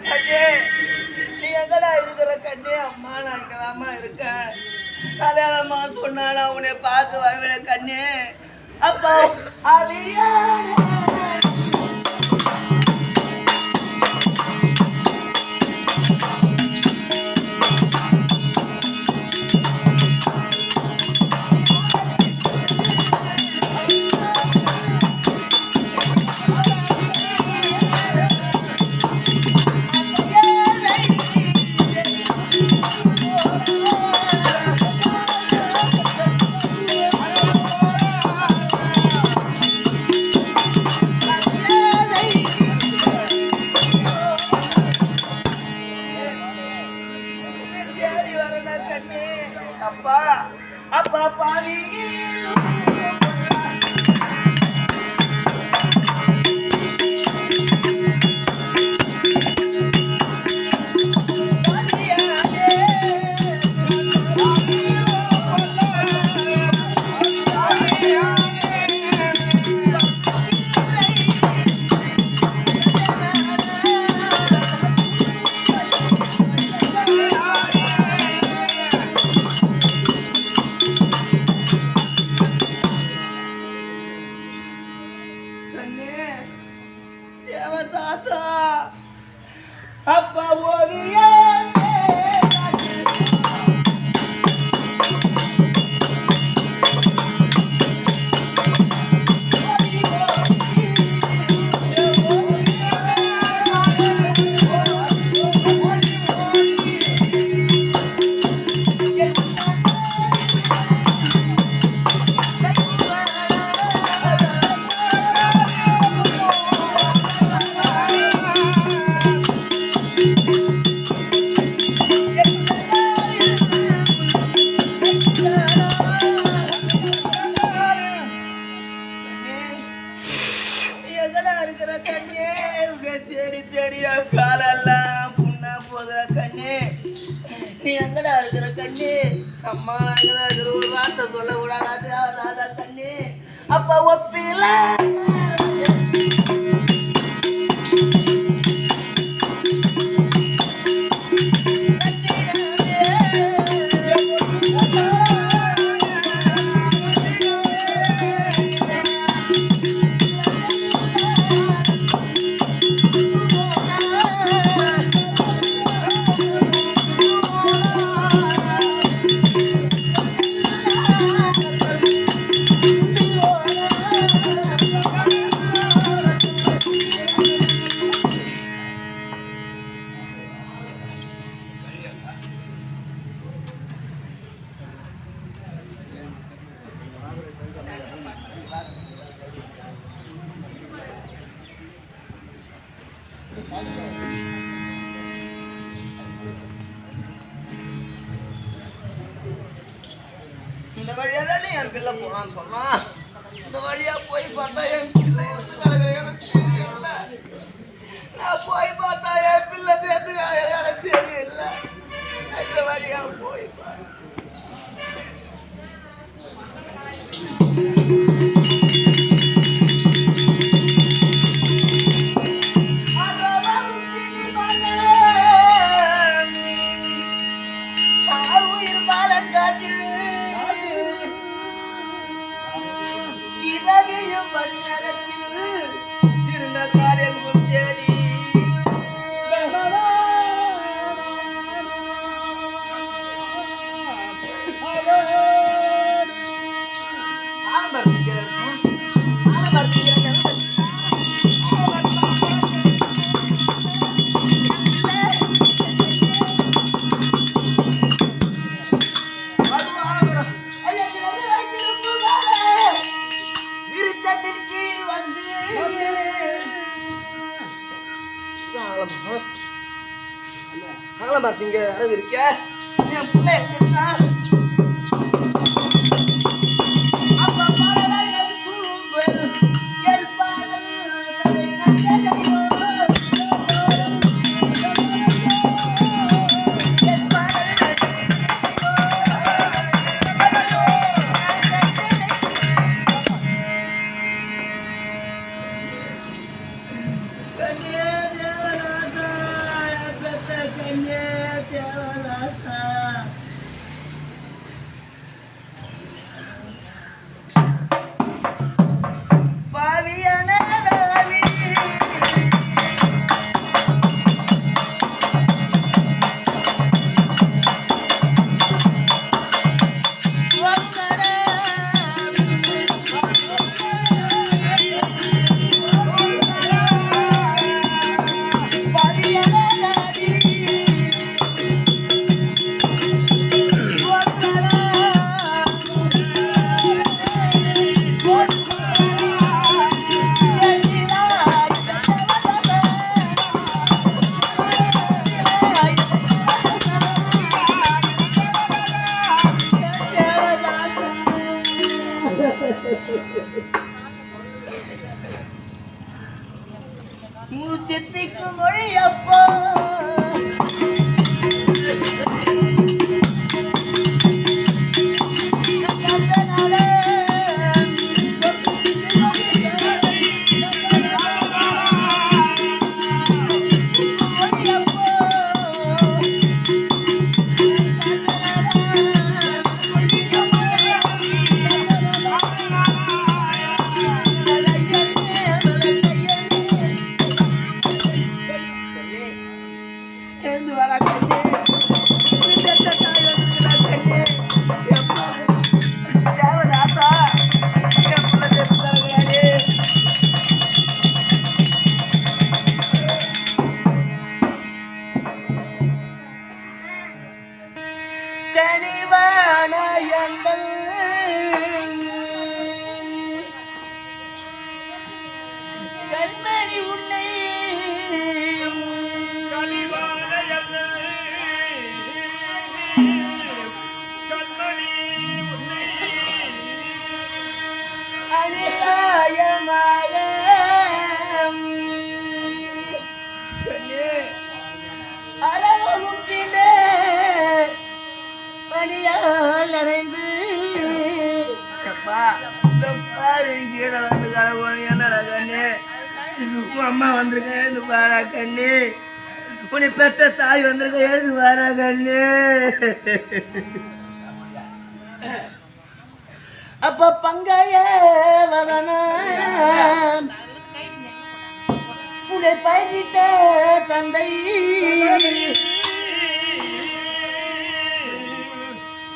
கண்ணே நீ எங்கடா இருக்கிற கண்ணே? அம்மா நான் இங்கதாம்மா இருக்கேன். கல்யாணமா சொன்னாலும் உன்னை பார்த்து வருவேன் கண்ணே. அப்பா அதையா அப்பா அப்பா பாவி தேவதாசா அப்பா ஓவியே இருக்கிற கண்ணே தேடி தேடி காலெல்லாம் புண்ணா போதுற கண்ணே. நீ எங்கடா இருக்கிற கண்ணே? அம்மா எங்கடா இருக்கிற ஒரு வார்த்தை சொல்ல கூடாதா கண்ணே? அப்ப ஒப்பில இந்த வழியா தானே என் பிள்ளை போனான்னு சொன்னா. இந்த வழியா போய் பார்த்தா என் பிள்ளை எடுத்து கிடக்குற எனக்கு தெரியல. நான் போய் பார்த்தா என் பிள்ளை சேர்த்து எனக்கு தெரியல. இந்த வழியா போய் இருந்த காரியங்கள் தேடி பார்த்தீங்க அது இருக்க என் பிள்ளை இருக்கா கண்ணே தேவதாசா மூத்திக்கு மொழியப்போ கனிவான எங்கள் கண்மணி உன்னை அநியாயமாக அறவும் திண்டே பணியால் அடைந்து பாரு கீழே வந்து கடவுள் என்னடா கண்ணு உன் அம்மா வந்திருக்க எழுந்து பாரா கண்ணு உன்னை பெற்ற தாய் வந்திருக்க எழுந்து பாரா கண்ணு அப்ப பங்கைய வதனம் உன்னை பயிரிட்ட தந்தை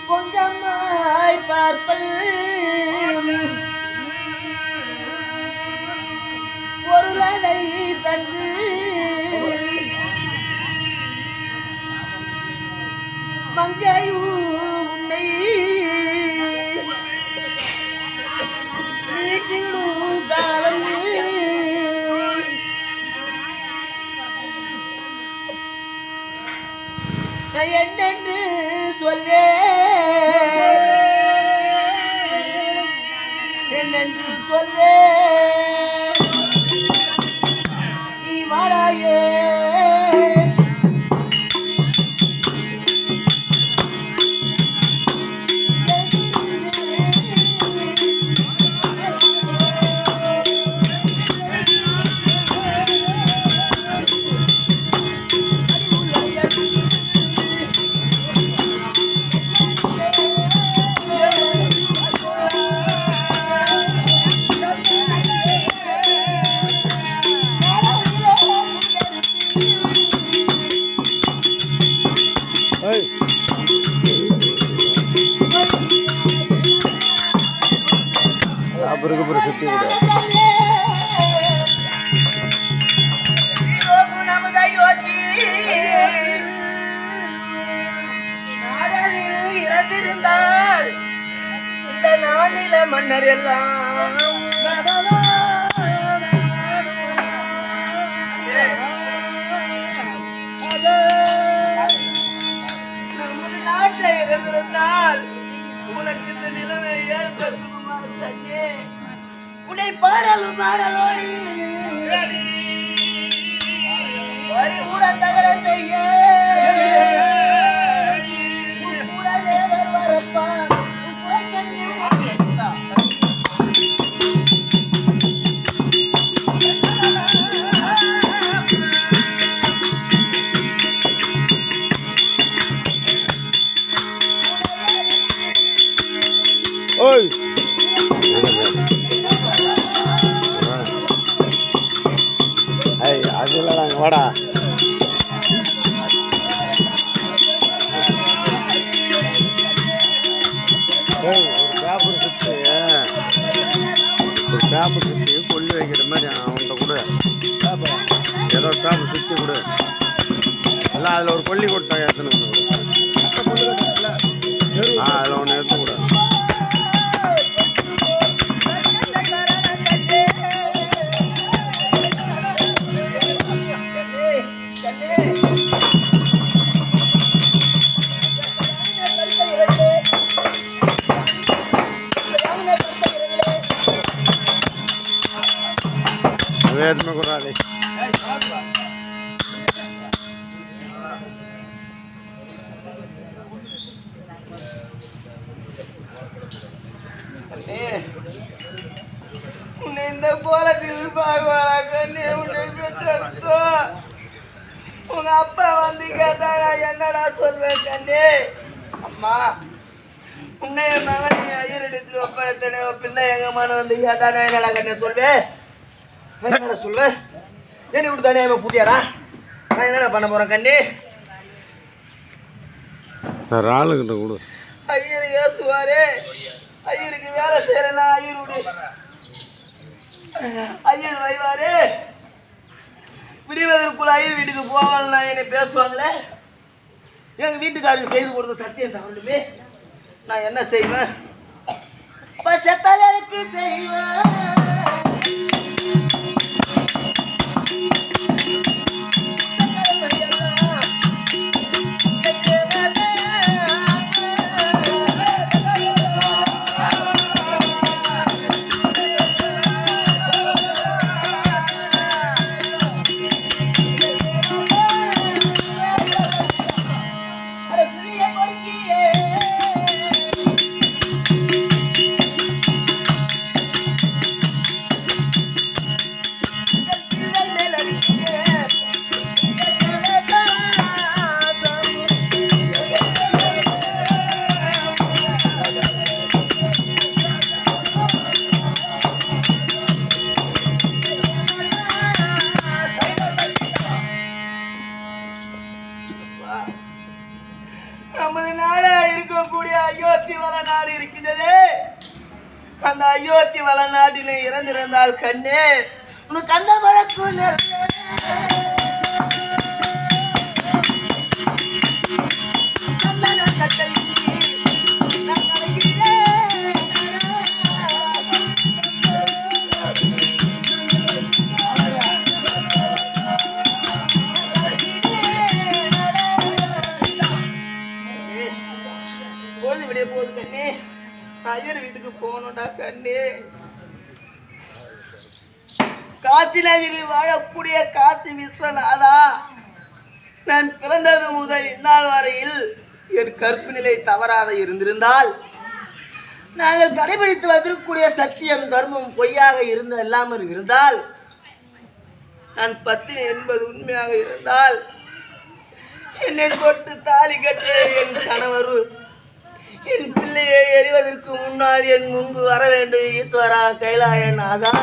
கொஞ்சமாய் பார்ப்பல் பொருளை தந்து மங்கையூ உன்னை வீட்டிலும் காலம் என்னென்று சொல்லே என்னென்று சொல்வே நீ வாடாயே இறந்திருந்தால் இந்த நாளில மன்னர் எல்லாம் நாட்டில் இறந்திருந்தால் உனக்கு இந்த நிலைமை ஏற்படுமா கண்ணே உன்னை பாடலும் பாடலோடி வரி கூட தகர செய்ய கூடவே வருவாரப்பா அது இல்லை நாங்கள் வாடா ஒரு பேப்பர் சுற்றி கொல்லி வைக்கிற மாதிரி அவன்கிட்ட கூட ஏதோ பேப்பர் சுற்றி கொடு இல்லை அதில் ஒரு கொல்லி கொடுத்தாங்க எடுத்துன்னு அதில் ஒன்று எடுத்து கூட வேதனை கூடாது உன்னை இந்த கோலத்தில் பார்க்கணே உன்னை பெற்றெடுத்தோ உங்க அப்பா வந்து கேட்டாங்க என்னடா சொல்வேன் கண்ணே அம்மா உன்னை மகன் ஐயர் எடுத்து ஒப்படைத்தனே பிள்ளை எங்க மன வந்து கேட்டானா என்னடா கண்ணே சொல்வேன் என்னடா சொல்வேன் என்ன இப்படி தானே பூட்டியாரா நான் என்னடா பண்ண போறேன் கண்ணே சார் ஆளுகிட்ட கொடு ஐயர் ஏசுவாரே ஐயருக்கு வேலை செய்யறேன்னா ஐயருடைய ஐயர் வைவாரே விடுவதற்குள்ள ஐயர் வீட்டுக்கு போவாங்கன்னா என்னை பேசுவாங்களே எங்க வீட்டுக்காரருக்கு செய்து கொடுத்த சத்தியம் தவறுமே நான் என்ன செய்வேன் பச்சத்தலருக்கு செய்வேன் நமது நாடா இருக்கக்கூடிய அயோத்தி வள நாடு இருக்கின்றது அந்த அயோத்தி வள நாட்டில் இறந்திருந்தால் கண்ணே உனக்கு அந்த வழக்கு போது கண்ணே ஐயர் வீட்டுக்கு போகணும்டா கண்ணே காசி நகரில் வாழக்கூடிய காசி விஸ்வநாதா நான் பிறந்தது முதல் இந்நாள் வரையில் என் கற்பு நிலை தவறாத இருந்திருந்தால் நாங்கள் கடைபிடித்து வந்திருக்கக்கூடிய சத்தியம் தர்மம் பொய்யாக இல்லாமல் இருந்தால் நான் பத்தினி என்பது உண்மையாக இருந்தால் என்னை தொட்டு தாலி கட்டிய என் கணவர் என் பிள்ளையை எறிவதற்கு முன்னால் என் முன்பு வர வேண்டும் ஈஸ்வரா கைலாயன் நாதா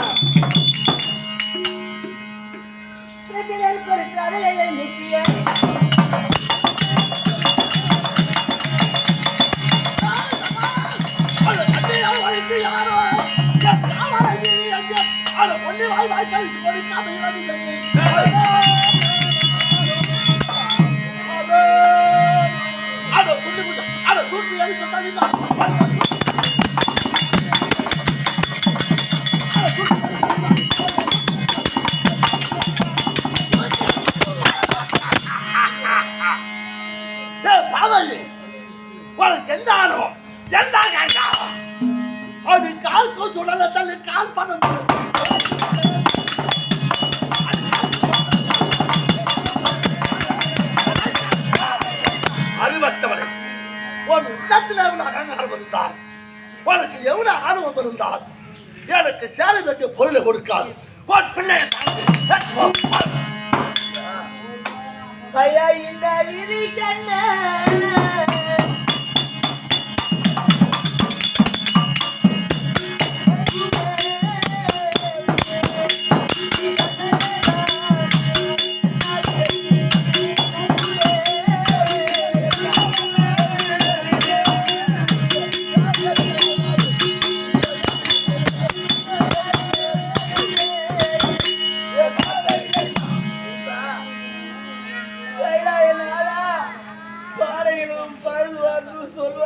உனக்கு எந்த ஆணவம் எந்த அது கால் சொல்லல தள்ளி கால் பண்ண அறிவற்றவனை உன் உள்ளத்தில் எவ்வளவு அகங்காரம் இருந்தால் உனக்கு எவ்வளவு ஆணவம் இருந்தால் எனக்கு சேர வேண்டிய பொருளை கொடுக்காது உன் பிள்ளையை ஐயா இந்த விதி கண்ண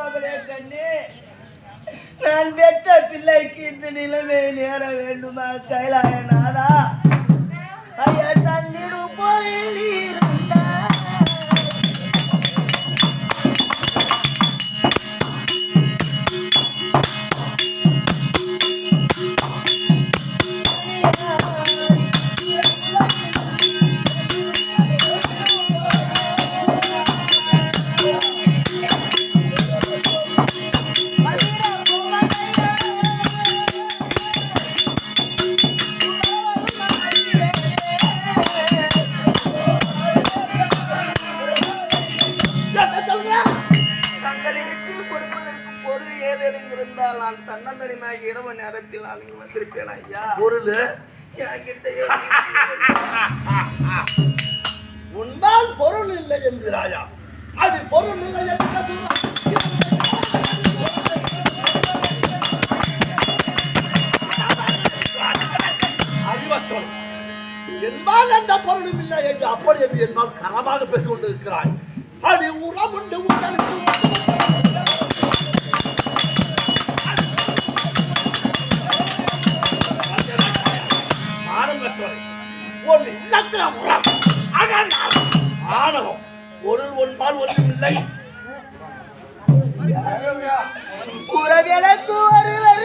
கோபலே கண்ணே, நான் பெற்ற பிள்ளைக்கு இந்த நிலைமை நேர வேண்டுமா கைலாயநாதா? ஐயா தன்னிடும் போரில் இருந்தார் நான் தன்னந்தனிமாக இரவு நேரத்தில் நான் இங்கு வந்திருப்பேன் ஐயா. பொருள் என்கிட்ட உன்பால் பொருள் இல்லை என்கிறாயா? அது பொருள் இல்லை என்று அறிவற்றோம் என்பால் அந்த பொருளும் இல்லை என்று அப்படி என்று என்பால் கரமாக பேசிக் கொண்டிருக்கிறாய். அது உரம் உண்டு உங்களுக்கு ஆணவம் பொருள் ஒன்பால் ஒன்றும் இல்லை. உறவியலுக்கு ஒருவர்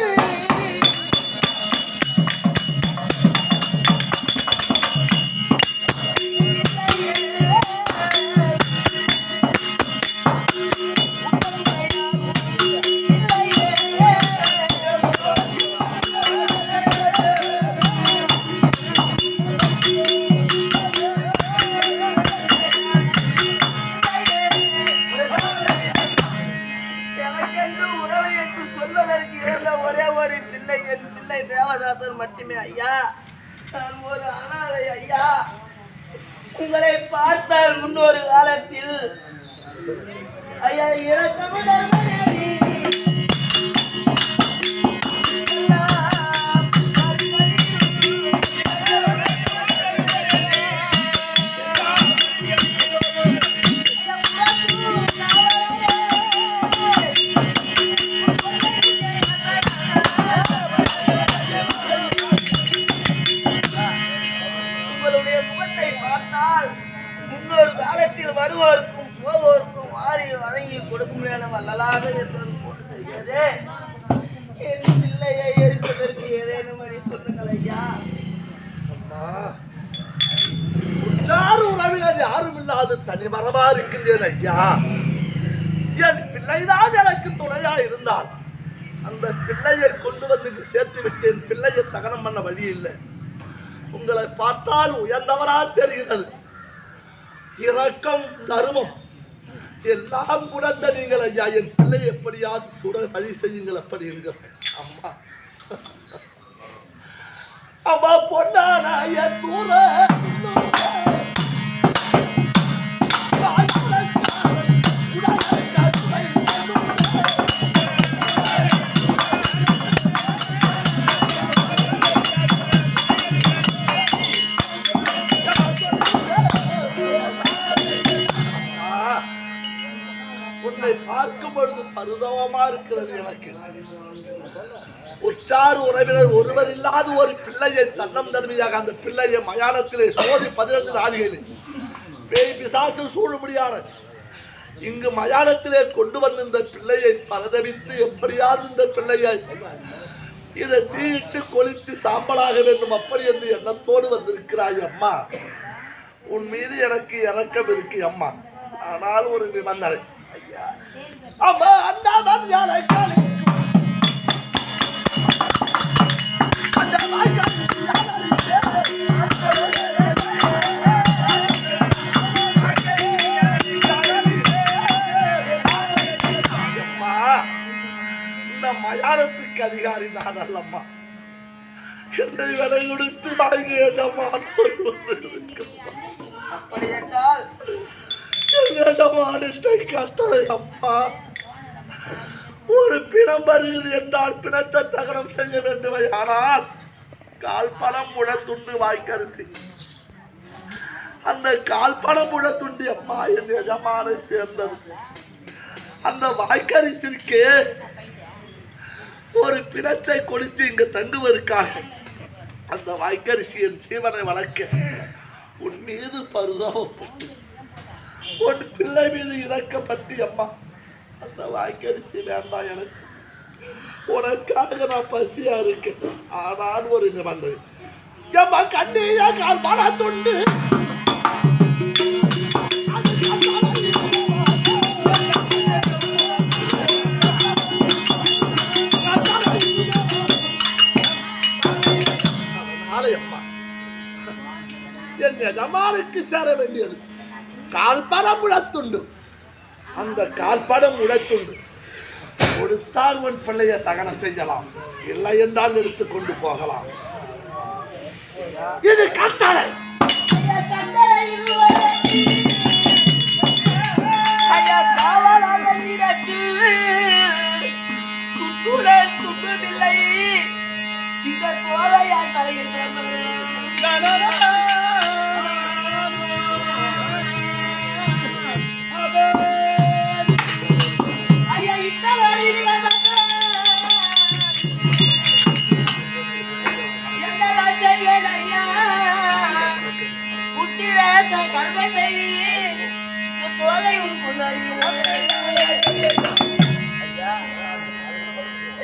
தேவதாசர் மட்டுமே ஐயா. நான் ஒரு அனாதை ஐயா. உங்களை பார்த்தால் முன்னொரு காலத்தில் ஐயா முன்னொரு காலத்தில் வருவோருக்கும் போவோருக்கும் வாரி வழங்கி கொடுக்கும் என வல்லலாக என்பது போட்டு தெரியாது. என் பிள்ளையை எரிப்பதற்கு ஏதேனும் வழி சொல்லுங்கள் ஐயா. உறவினர் யாரும் இல்லாது தனிமரமா இருக்கின்றேன் ஐயா. என் பிள்ளைதான் எனக்கு துணையா இருந்தால் அந்த பிள்ளையை கொண்டு வந்து சேர்த்து விட்டேன். பிள்ளையை தகனம் பண்ண வழி இல்லை. உங்களை பார்த்தால் உயர்ந்தவரா தெரிகிறது. இரக்கம் தருமம் எல்லாம் உணர்ந்த நீங்கள் ஐயா. என் பிள்ளை எப்படியாவது சுட வழி செய்யுங்கள். அப்படி இருங்க அம்மா. அம்மா பொன்னான தூர பார்க்கும் பொழுது பரிதாபமா இருக்கிறது எனக்கு. உற்றார் உறவினர் ஒருவர் இல்லாத ஒரு பிள்ளையை தன்னம் தன்மையாக அந்த பிள்ளையை மயானத்திலே சோதி 15 நாளிகளில் பேய் பிசாசு சூழ முடியாது இங்கு மயானத்திலே கொண்டு வந்து இந்த பிள்ளையை பரதவித்து எப்படியாவது இந்த பிள்ளையை இதை தீயிட்டு கொளித்து சாம்பலாக வேண்டும் அப்படி என்று எண்ணத்தோடு வந்திருக்கிறாய் அம்மா. உன் மீது எனக்கு இரக்கம் இருக்கு அம்மா. ஆனால் ஒரு நிபந்தனை அம்மா. அண்ணாதான் யாரை இந்த மயானத்துக்கு அதிகாரி நான் அல்லம்மா. என்னை விலை கொடுத்து வாங்கியதம்மா. அப்படி என்றால் கட்டளை அம்மா. ஒரு பிணம் வருகிறது என்றால் பிணத்தை தகனம் செய்ய வேண்டும். ஆனால் கால்பணம் முழத்துண்டு வாய்க்கரிசி அந்த கால்பணம் முழத்துண்டி அம்மா என் எஜமான சேர்ந்தது. அந்த வாய்க்கரிசிற்கு ஒரு பிணத்தை கொடுத்து இங்கு தங்குவதற்காக அந்த வாய்க்கரிசியின் ஜீவனை வளர்க்க உன் மீது பரிதாபப்பட்டு உன் பிள்ளை மீது இறக்கப்பட்டு அம்மா அந்த வாய்க்கரிசி வேண்டாம் எனக்கு உனக்காக நான் பசியா இருக்கேன். ஆனால் ஒரு நிபந்தனை எம்மா கண்ணியா கால் பாடா தொண்டு என் எஜமானுக்கு சேர வேண்டியது கால்படம் உடத்துண்டு. அந்த கால்படம் உடத்துண்டு கொடுத்தால் உன் பிள்ளையை தகனம் செய்யலாம், இல்லை என்றால் எடுத்துக்கொண்டு போகலாம். இது கட்டளை.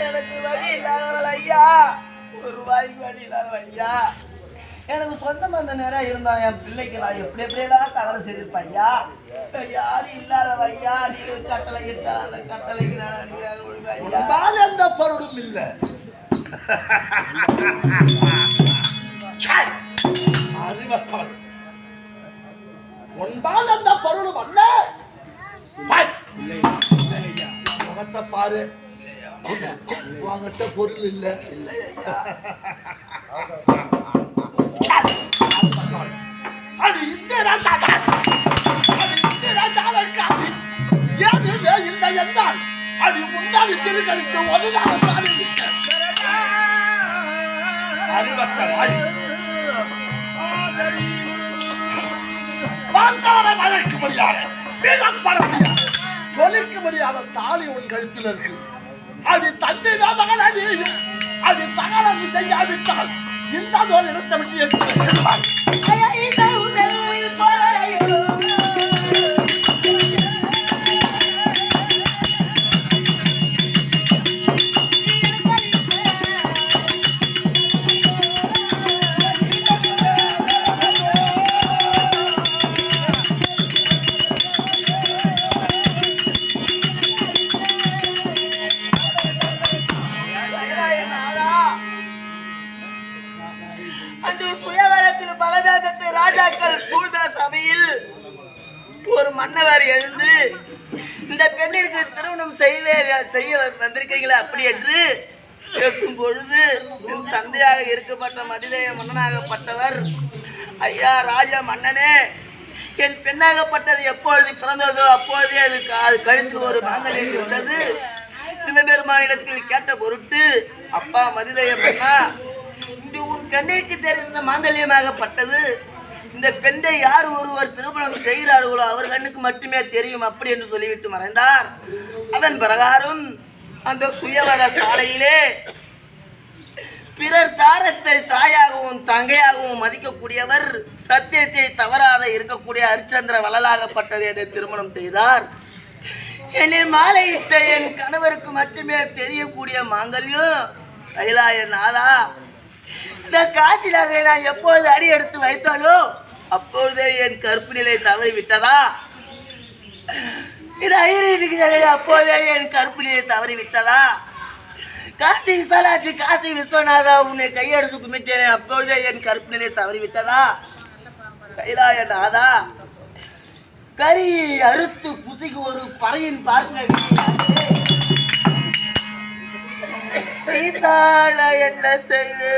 எனக்கு வழி இல்லாதவள் ஐயா, ஒரு வாய்க்கு வழி இல்லாதவள் ஐயா. எனக்கு சொந்த பந்த நேரம் இருந்தா என் பிள்ளைக்கு நான் எப்படி எப்படியெல்லாம் தகவல் செய்திருப்பேன் ஐயா. யாரும் இல்லாதவ ஐயா, நீங்கள் கட்டளை இருக்கா அந்த கட்டளைக்கு நான் எந்த பொருளும் இல்லை. அறிவற்றவன் ஒன்பால் அந்த பொருளும் அல்ல. முகத்தை பாரு, உங்ககிட்ட பொருள் இல்லை. அது இந்த இல்லை என்றால் அது முன்னாடி திருக்கணித்து ஒதுதாக அறிவற்றவாய் பார்த்தவரை வளர்க்க முடியாது, பட முடியாது, கொலிக்க முடியாத தாலி உன் கழுத்தில் இருக்கு. அது தந்தை மகளாக அது தகவல் செய்யாவிட்டால் இந்த தோல் இடத்தை விட்டு எடுத்து செல்வார். அன்று சுயவரத்தில் பலதேசத்து ராஜாக்கள் சூழ்ந்த சபையில் ஒரு மன்னவர் எழுந்து இந்த பெண்ணிற்கு திருமணம் செய்ய வந்திருக்கிறீங்களா அப்படி என்று பேசும் பொழுது என் தந்தையாக இருக்கப்பட்ட மதிதேய மன்னனாகப்பட்டவர், ஐயா ராஜ மன்னனே, என் பெண்ணாகப்பட்டது எப்பொழுது பிறந்ததோ அப்பொழுதே அது கழித்து ஒரு மாங்கல்யம் இருந்தது. சிவபெருமானிடத்தில் கேட்ட பொருட்டு, அப்பா மதிதேய மன்னா, இன்று உன் கண்ணிற்கு தெரிந்த மாங்கல்யமாகப்பட்டது இந்த பெண்ணை யார் ஒருவர் திருமணம் செய்கிறார்களோ அவர் கண்ணுக்கு மட்டுமே தெரியும் அப்படி என்று சொல்லிவிட்டு மறைந்தார். அதன் பிரகாரம் அந்த சுயவர சாலையிலே பிறர் தாரத்தை தாயாகவும் தங்கையாகவும் மதிக்கக்கூடியவர், சத்தியத்தை தவறாத இருக்கக்கூடிய ஹரிச்சந்திர வளலாகப்பட்டது என்று திருமணம் செய்தார். என்னை மாலையிட்ட என் கணவருக்கு மட்டுமே தெரியக்கூடிய மாங்கல்யம் கைலாய நாதா, இந்த காசி நகரை நான் எப்பொழுது அடி எடுத்து வைத்தாலோ அப்பொழுதே என் கற்பு நிலை தவறி விட்டதா? இது ஐயருக்கு அப்போதே என் கற்பு நிலை தவறி விட்டதா? காசி விசாலாட்சி காசி விஸ்வநாதா உன்னை கையெடுத்து கும்பிட்டேன், அப்பொழுதே என் கற்பு நிலை தவறி விட்டதா? கைலாய நாதா, கறி அறுத்து புசிக்கு ஒரு பறையின் பார்க்க என்ன செய்து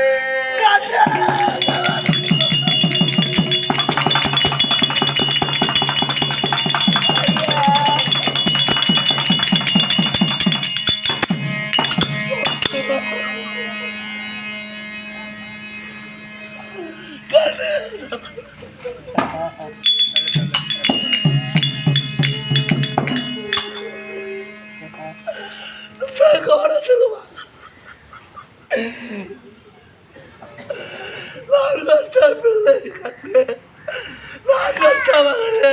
மகனே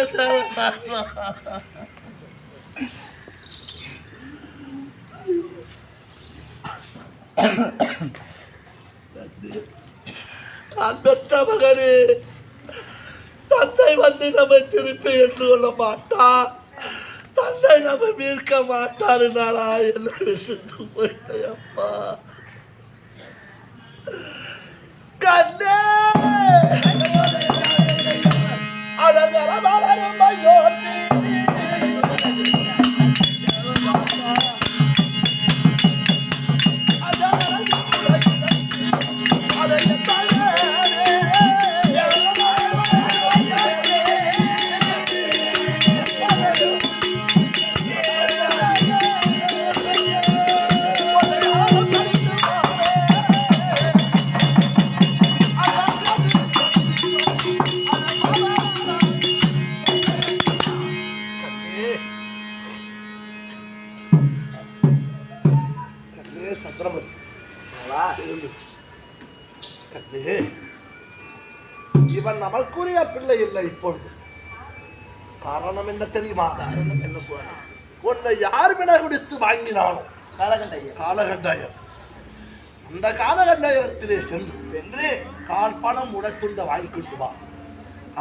நான் பெற்ற மகனே, தந்தை வந்து நம்மை திருப்பி என்று கொள்ள மாட்டார், தந்தை நம்ம மீட்க மாட்டாருனாடா என்ன விட்டுட்டு போயிட்டப்பா. கண்ணே அழகரமலரும் யோதி இவன் நமக்குரிய பிள்ளை இல்லை. இப்பொழுது காரணம் என்ன தெரியுமா? காரணம் என்ன சொல்ற? உன்னை யார் விட குடித்து வாங்கினானோ காலகண்டாயர், அந்த காலகண்டாயத்திலே சென்று கால் பணம் உடைத்துண்ட வாங்கி கொண்டு வா.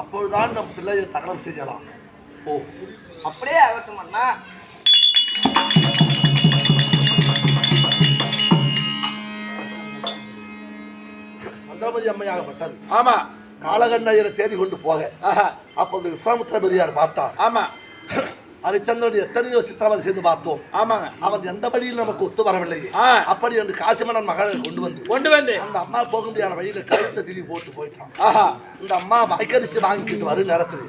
அப்பொழுதுதான் நம் பிள்ளையை தகனம் செய்யலாம். ஓ, அப்படியே ஆகட்டும் அண்ணா. சந்திரமதி அம்மையாகப்பட்டது. ஆமா. காலகண்டாயரை தேடி கொண்டு போக அப்போது விஸ்வாமித்திர பெரியார் பார்த்தார். ஆமா. ஹரிச்சந்திரன் எத்தனையோ சித்திரவதை செய்து பார்த்தோம். ஆமாங்க. அவன் எந்த வழியில் நமக்கு ஒத்து வரவில்லை. அப்படி என்று காசிமன்னன் மகளை கொண்டு வந்து அந்த அம்மா போக முடியாத வழியில கழுத்தை திரி போட்டு போயிட்டான். இந்த அம்மா மைக்கரிசி வாங்கிட்டு வரும் நேரத்தில்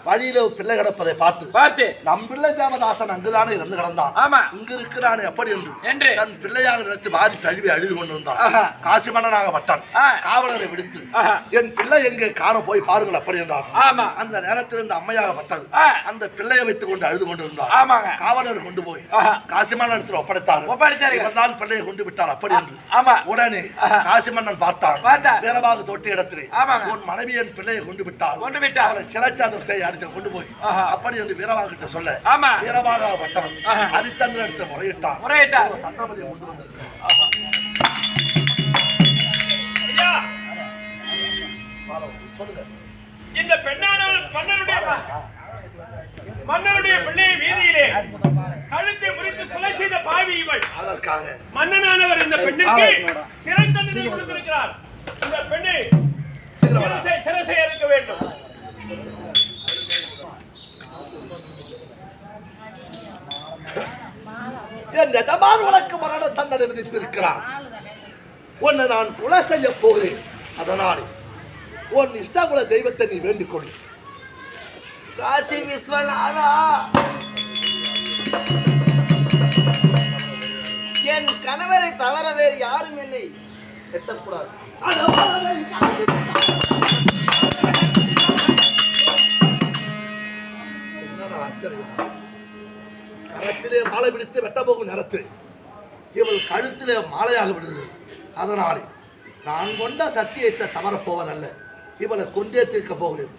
வழியில பிள்ளை கிடப்பதை பார்த்து நம் பிள்ளை தேவதாசன் அங்குதானே இறந்து கிடந்தான், இங்கு இருக்கிறான் எப்படி என்று தன் பிள்ளையாக நினைத்து வாரி தழுவி அழுது கொண்டு வந்தான். காசிமன்னனாக பட்டான். காவலரை விடுத்து என் பிள்ளை எங்கே காண போய் பாருங்கள் அப்படி என்றான். அந்த நேரத்தில் இந்த அம்மையாக பட்டது அந்த பிள்ளையை வைத்துக் கொண்டு கொண்டிருந்தார். காவலர் கொண்டு போய் காசிமன்னன் இடத்தில் ஒப்படைத்தார். பிள்ளையை கொண்டு விட்டார் அப்படி என்று உடனே காசிமன்னன் பார்த்தார். வீரபாகு தோட்ட இடத்திலே உன் மனைவி என் பிள்ளையை கொண்டு விட்டார், அவளை சிலைச்சாதம் செய்ய அடித்து கொண்டு போய் அப்படி என்று வீரபாகு கிட்ட சொல்ல வீரபாக பட்டவன் ஹரிச்சந்திரன் இடத்தில் முறையிட்டார். சந்திரபதியை கொண்டு வந்திருக்கிறார். சொல்லுங்க. இந்த பெண்ணானவள் மன்னனுடைய பிள்ளையை வீதியிலே கழுத்தை முறித்து கொலை செய்த பாவி இவள். அதற்காக மன்னனானவர் இந்த பெண்ணுக்கு சிறை தண்டனை கொடுத்திருக்கிறார். இந்த பெண்ணை சிறை இருக்க வேண்டும். என் எஜமான் உனக்கு மரண தண்டனை விதித்திருக்கிறான். உன்னை நான் கொலை செய்ய போகிறேன். அதனால் உன் இஷ்டகுல தெய்வத்தை நீ வேண்டிக் கொள். காசி விஸ்வநாதா, என் கணவரை தவிர வேறு யாரும் என்னை எட்டக்கூடாது. கரத்திலே மாலை பிடித்து வெட்ட போகும் நேரத்தில் இவள் கழுத்திலே மாலையாக விடுகிறது. அதனாலே நான் கொண்ட சத்தியத்தை தவறப் போவதல்ல, இவளை கொண்டே தீர்க்க போகிறேன்.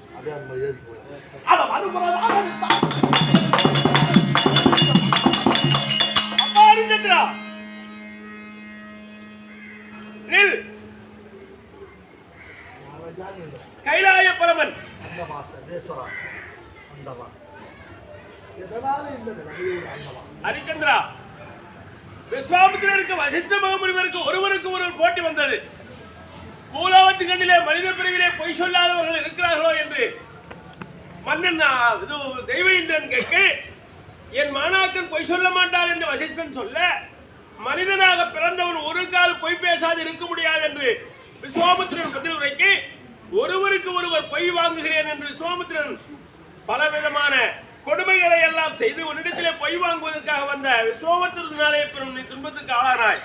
கைலாய பரமன் ஹரிச்சந்திரா, விஸ்வாமித்திரருக்கு வசிஷ்ட மகாமுனிவருக்கு ஒருவருக்கு ஒருவர் போட்டி வந்தது. பூலோகத்து கண்ணிலே மனித பிரிவிலே பொய் சொல்லாதவர்கள் இருக்கிறார்களோ என்று மன்னன் தெய்வ இந்திரன் கேட்க, என் மாணாக்கன் பொய் சொல்ல மாட்டார் என்று வசிஷ்டன் சொல்ல, மனிதனாக பிறந்தவன் ஒரு கால் பொய் பேசாது இருக்க முடியாது என்று விஸ்வாமித்திரன் பதில் உரைக்க, ஒருவருக்கு ஒருவர் பொய் வாங்குகிறேன் என்று விஸ்வாமித்திரன் பலவிதமான கொடுமைகளை எல்லாம் செய்து உன்னிடத்திலே பொய் வாங்குவதற்காக வந்த விஸ்வாமித்திரனாலே பெறும் நீ துன்பத்துக்கு ஆளானாய்.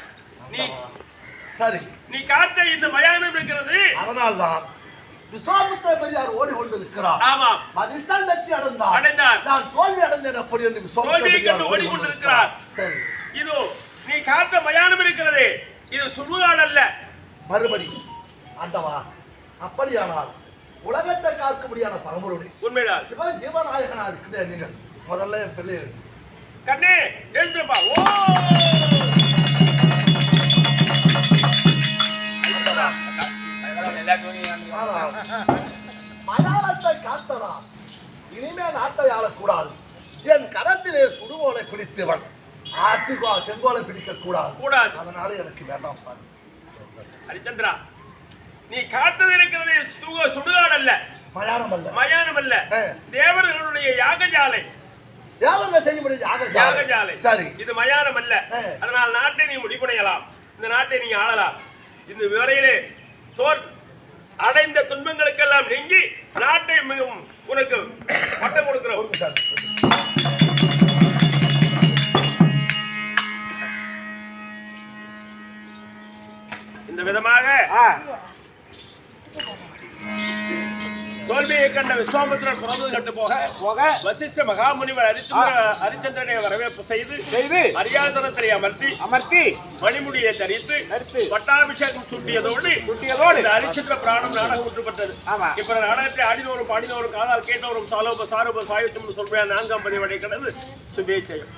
நீ காட்ட இந்த மயானம் இருக்கிறது. அதனால்தான் விஸ்வாமித்திர பெரியார் ஓடிக்கொண்டிருக்கிறார். ஆமாம், வசிஷ்டன் வெற்றி அடைந்தார், நான் தோல்வி அடைந்தேன் அப்படி என்று விஸ்வாமித்திர பெரியார் ஓடிக்கொண்டிருக்கிறார். இதோ நீ காத்த மயானம் இருக்கிறது, இது சுடுகாடு அல்ல. மறுபடி ஆண்டவா, அப்படியானால் உலகத்தை காக்க முடியாத பரம்பொருளே உண்மைதான். சிவ ஜீவநாயகனா இருக்கிற நீங்கள் முதல்ல என் பிள்ளை கண்ணே எழுந்துப்பா. ஓ மயானத்தை காத்தனா இனிமே நாட்டை ஆளக்கூடாது. என் கரத்திலே சுடுகோலை பிடித்தவன் ஆட்சிகோ செங்கோலை பிடிக்க கூடாது. அதனால எனக்கு வேண்டாம் சாமி. ஹரிச்சந்திரா, நீ காத்தது இருக்கிறது சுடுகாடு அல்ல, மயானம் அல்ல, தேவர்களுடைய யாகஜாலை. யாவங்க செய்ய முடியும் யாகஜாலை. சரி, இது மயானம் அல்ல. அதனால் நாட்டை நீ முடிப்படையலாம், இந்த நாட்டை நீங்க ஆளலாம். இந்த வரையிலே அடைந்த துன்பங்களுக்கெல்லாம் நீங்கி நாட்டை மிகவும் உனக்கு பட்டம் கொடுக்கிறோம். இந்த விதமாக தோல்வியை கண்ட விஸ்வாமித்திரர் புறம்பு கட்டு போக வசிஷ்ட மகாமுனிவர் ஹரிச்சந்திரனை வரவேற்பு செய்து அரியாசனத்தை அமர்த்தி மணிமுடியை தரித்து பட்டாபிஷேகம் சுட்டியதோடு ஹரிச்சந்திர பிராணம் நாடகம் விட்டுப்பட்டது. இப்ப நாடகத்தை ஆடினோரும் பாடினோரும் காதால் கேட்டோரும் சாரோப சாயுத்தம் சொல்ற 4ஆம் பதிவடை கடந்து சுபேச்சயம்.